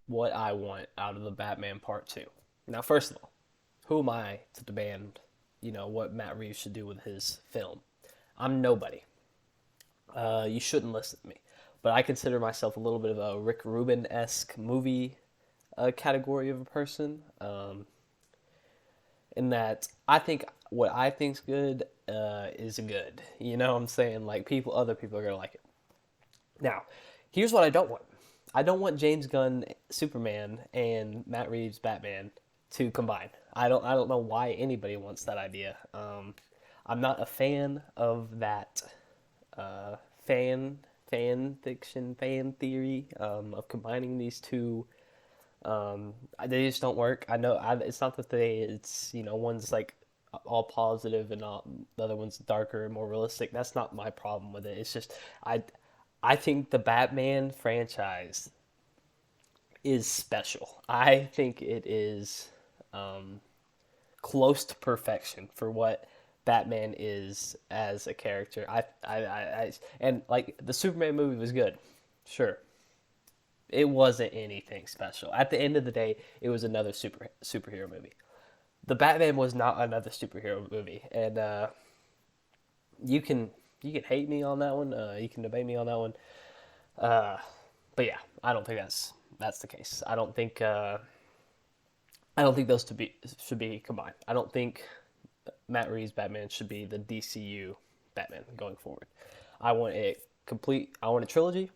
what I want out of the Batman Part 2. Now, first of all, who am I to demand, what Matt Reeves should do with his film? I'm nobody. You shouldn't listen to me. But I consider myself a little bit of a Rick Rubin esque movie category of a person. In that I think what I think's good is good. You know what I'm saying? Like other people are gonna like it. Now, here's what I don't want. I don't want James Gunn Superman and Matt Reeves Batman to combine. I don't know why anybody wants that idea. I'm not a fan of that uh, fan fan fiction fan theory of combining these two. They just don't work. I know it's not that it's one's like all positive and all, the other one's darker and more realistic. That's not my problem with it. It's just I I think the Batman franchise is special. I think it is um, close to perfection for what Batman is as a character. And like the Superman movie was good, sure. It wasn't anything special. At the end of the day, it was another superhero movie. The Batman was not another superhero movie, and you can you can hate me on that one. You can debate me on that one. Uh, but yeah, I don't think that's the case. I don't think those should be combined. I don't think Matt Reeves Batman should be the DCU Batman going forward. I want a I want a trilogy.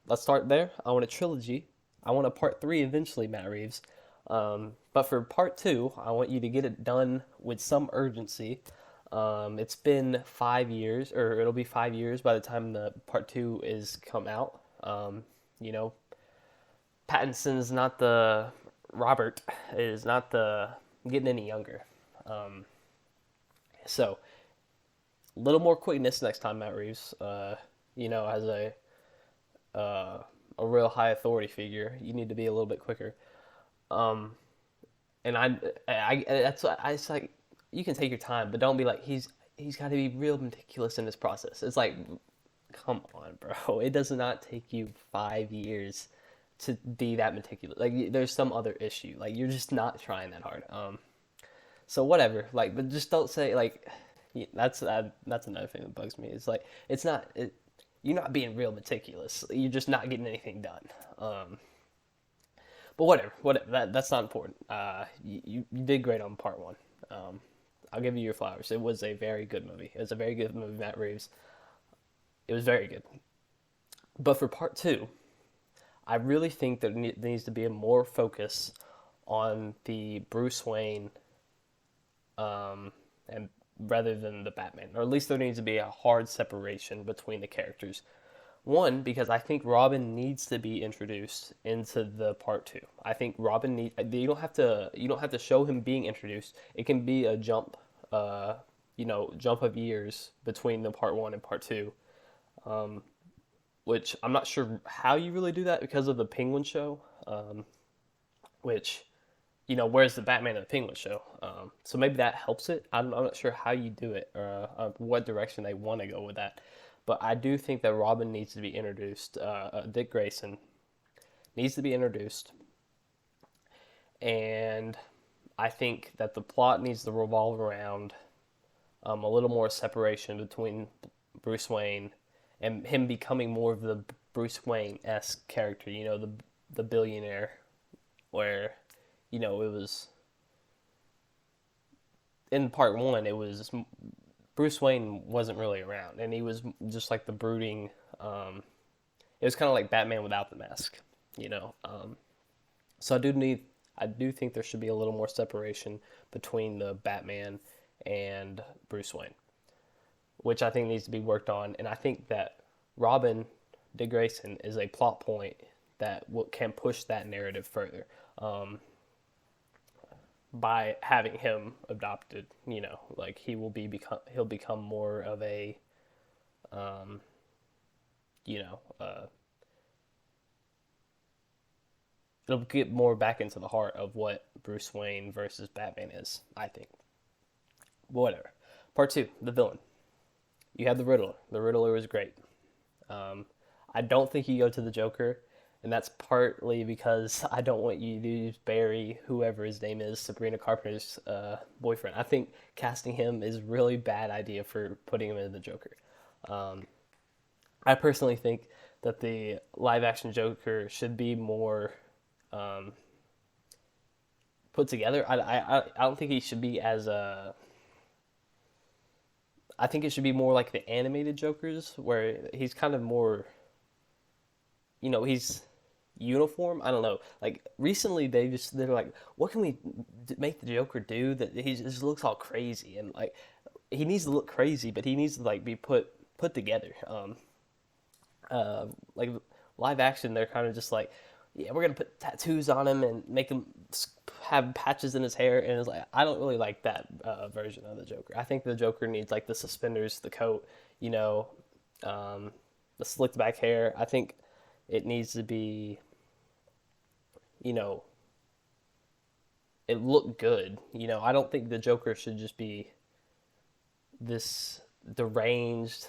Let's start there. I want a trilogy. I want a part three eventually, Matt Reeves. But for part two, I want you to get it done with some urgency. It's been 5 years, or it'll be 5 years by the time the part two is come out. You know, Pattinson's not the Robert is not the getting any younger. Um, so a little more quickness next time, Matt Reeves. As a real high authority figure, you need to be a little bit quicker. Um, and that's what I it's like. You can take your time, but don't be like he's got to be real meticulous in this process. It's like, come on, bro. It does not take you 5 years to be that meticulous. Like there's some other issue. Like you're just not trying that hard. So whatever. Like, but just don't say like that's another thing that bugs me. It's like it's not you're not being real meticulous. You're just not getting anything done. But whatever. That's not important. You did great on part one. Um, I'll give you your flowers. It was a very good movie. It was a very good movie, Matt Reeves. It was very good. But for part two, I really think there needs to be a more focus on the Bruce Wayne, and rather than the Batman, or at least there needs to be a hard separation between the characters. One, because I think Robin needs to be introduced into the part two. I think Robin need you don't have to show him being introduced. It can be a jump of years between the part one and part two. Which I'm not sure how you really do that because of the Penguin show. Which where's the Batman and the Penguin show? So maybe that helps it. I'm not sure how you do it or what direction they want to go with that. But I do think that Robin needs to be introduced. Dick Grayson needs to be introduced. And I think that the plot needs to revolve around a little more separation between Bruce Wayne and him becoming more of the Bruce Wayne esque character. The billionaire, where it was in part one. It was Bruce Wayne wasn't really around, and he was just like the brooding. It was kind of like Batman without the mask, you know. So I do think there should be a little more separation between the Batman and Bruce Wayne, which I think needs to be worked on. And I think that Robin, Dick Grayson, is a plot point that can push that narrative further by having him adopted. Like he'll become more of a, um, you know, uh, it'll get more back into the heart of what Bruce Wayne versus Batman is. I think. But whatever. Part two, the villain. You had the Riddler. The Riddler was great. Um, I don't think you go to the Joker. and that's partly because I don't want you to use Barry, whoever his name is, Sabrina Carpenter's boyfriend. I think casting him is a really bad idea for putting him in the Joker. Um, I personally think that the live action Joker should be more um, put together. I don't think he should be as I think it should be more like the animated Jokers, where he's kind of more, he's uniform. I don't know. Like recently, they're like, what can we make the Joker do that he just looks all crazy, and like he needs to look crazy, but he needs to like be put together. Like live action, they're kind of just like, yeah, we're gonna put tattoos on him and make him have patches in his hair, and it's like I don't really like that version of the Joker. I think the Joker needs like the suspenders, the coat, you know, um, the slicked back hair. I think it needs to be, you know, it looked good. I don't think the Joker should just be this deranged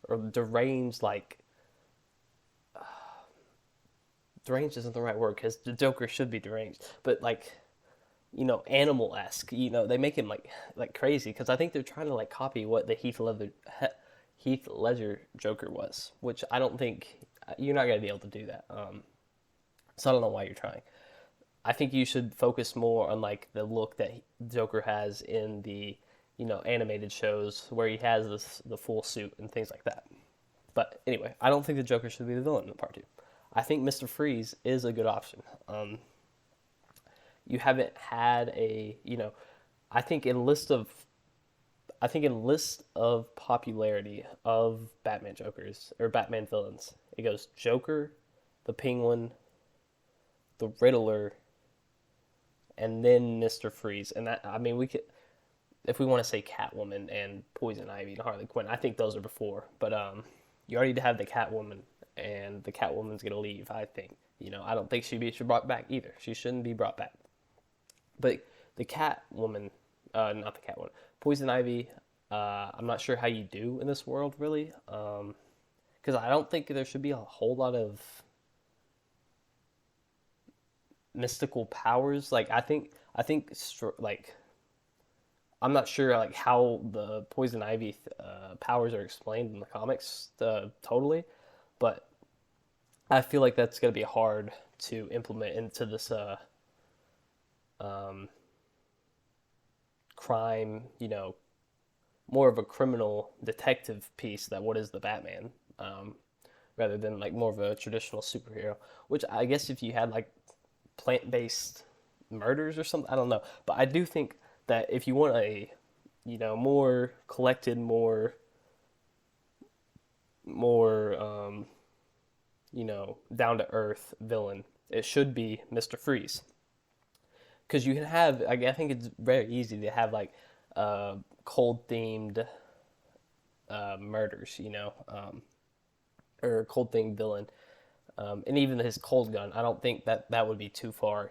or deranged like deranged isn't the right word because the Joker should be deranged, but like animal esque. They make him like crazy because I think they're trying to like copy what the Heath Ledger Joker was, which I don't think you're not gonna be able to do that. So I don't know why you're trying. I think you should focus more on like the look that Joker has in the animated shows where he has the full suit and things like that. But anyway, I don't think the Joker should be the villain in part two. I think Mr. Freeze is a good option. You haven't had I think in list of popularity of Batman Jokers or Batman villains, it goes Joker, the Penguin, the Riddler, and then Mr. Freeze. And that, I mean, we could, if we want to say Catwoman and Poison Ivy and Harley Quinn, I think those are before. But you already have the Catwoman, and the Catwoman's gonna leave. I think. I don't think she'd be brought back either. She shouldn't be brought back. But the Catwoman, not the Catwoman, Poison Ivy. I'm not sure how you do in this world really, because I don't think there should be a whole lot of mystical powers. Like like I'm not sure like how the Poison Ivy powers are explained in the comics totally, but I feel like that's gonna be hard to implement into this um, crime, more of a criminal detective piece that what is the Batman, rather than like more of a traditional superhero. Which I guess if you had like plant-based murders or something, I don't know. But I do think that if you want a, more collected, more down to earth villain, it should be Mr. Freeze. Because you can have, I think it's very easy to have like cold themed murders, or cold themed villain. And even his cold gun, I don't think that would be too far,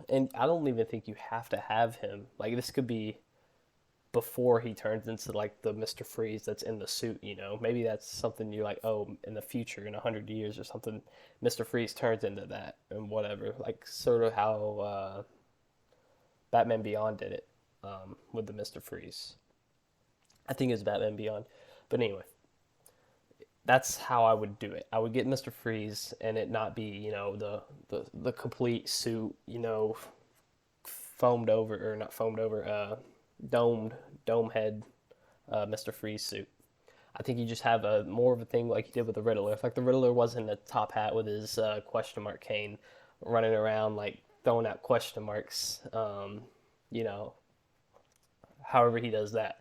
And I don't even think you have to have him. Like this could be before he turns into like the Mr. Freeze that's in the suit, Maybe that's something you're like, oh, in the future, in 100 years or something, Mr. Freeze turns into that and whatever. Like sort of how Batman Beyond did it with the Mr. Freeze. I think it's Batman Beyond. But anyway, that's how I would do it. I would get Mr. Freeze and it not be, the complete suit, foamed over, or not foamed over, dome head Mr. Freeze suit. I think you just have a more of a thing like you did with the Riddler. If like the Riddler wasn't a top hat with his question mark cane running around like throwing out question marks, however he does that.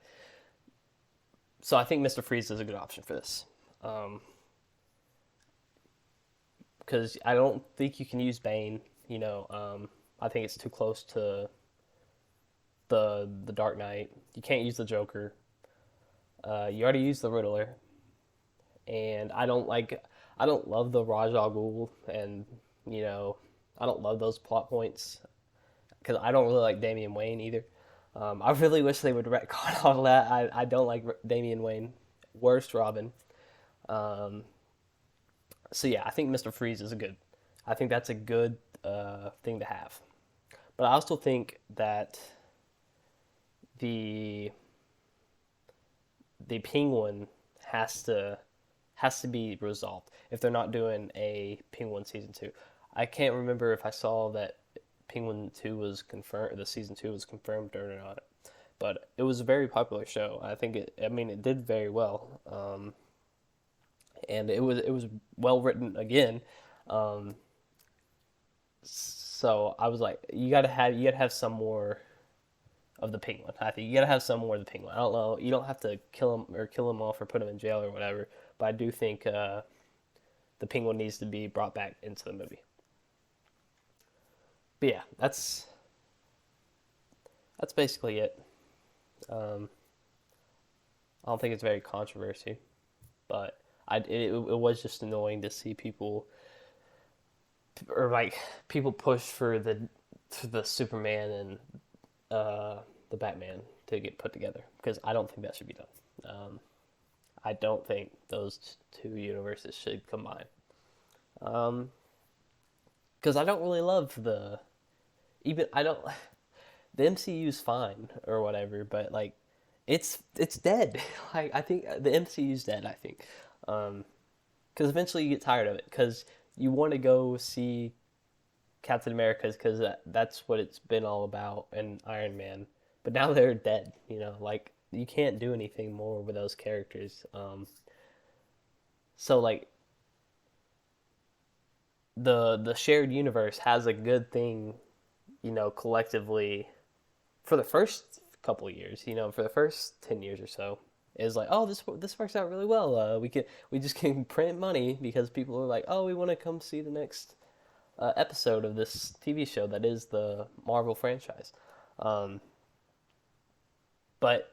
So I think Mr. Freeze is a good option for this. Because I don't think you can use Bane. I think it's too close to the Dark Knight. You can't use the Joker. You already used the Riddler, and I don't love the Ra's al Ghul, and I don't love those plot points because I don't really like Damian Wayne either. I really wish they would retcon all that. I don't like Damian Wayne. Worst Robin. So yeah, I think Mr. Freeze is a good I think that's a good thing to have. But I also think that the the Penguin has to has to be resolved if they're not doing a Penguin season two. I can't remember if I saw that Penguin two was confirmed, the season two was confirmed or not, but it was a very popular show. I think it. I mean, it did very well, and it was well written again. Um, so I was like, you gotta have some more of the Penguin. I think you gotta have some more of the Penguin. I don't know. You don't have to kill him off or put him in jail or whatever. But I do think the Penguin needs to be brought back into the movie. But yeah, that's basically it. Um, I don't think it's very controversial, but it was just annoying to see people or like people push for the Superman and the Batman to get put together because I don't think that should be done. I don't think those two universes should combine. Um, because I don't really love even I don't the MCU's fine or whatever, but like it's dead. Like I think the MCU's dead. I think because eventually you get tired of it because you want to go see Captain America's because that's what it's been all about and Iron Man. But now they're dead. Like you can't do anything more with those characters. So like the shared universe has a good thing, collectively for the first couple of years, for the first 10 years or so, is like, oh, this works out really well. We just can print money because people are like, oh, we want to come see the next episode of this TV show that is the Marvel franchise. Um, but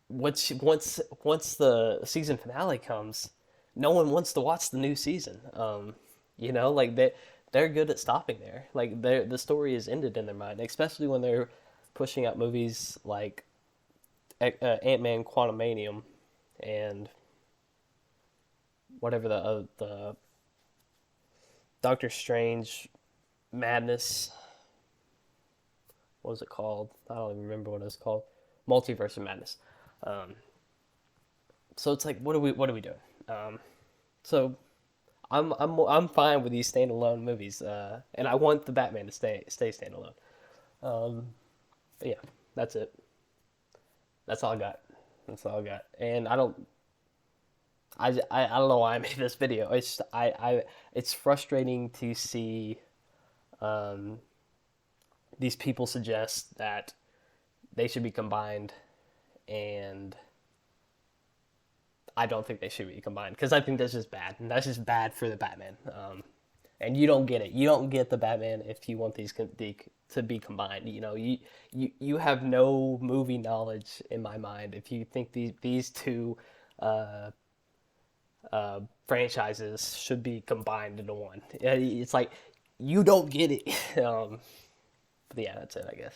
once the season finale comes, no one wants to watch the new season. Like they're good at stopping there. Like the story is ended in their mind, especially when they're pushing out movies like Ant-Man Quantumanium and whatever the Doctor Strange Madness. What was it called? I don't even remember what it was called. Multiverse of Madness. Um, so it's like, what are we doing? So I'm fine with these standalone movies, and I want the Batman to stay standalone. Um, but yeah, that's it. That's all I got. That's all I got. And I don't know why I made this video. It's frustrating to see um, these people suggest that they should be combined, and I don't think they should be combined because I think that's just bad, and that's just bad for the Batman. And you don't get it. You don't get the Batman if you want these to be combined. You have no movie knowledge in my mind if you think these two uh, franchises should be combined into one. It's like you don't get it. But yeah, that's it, I guess.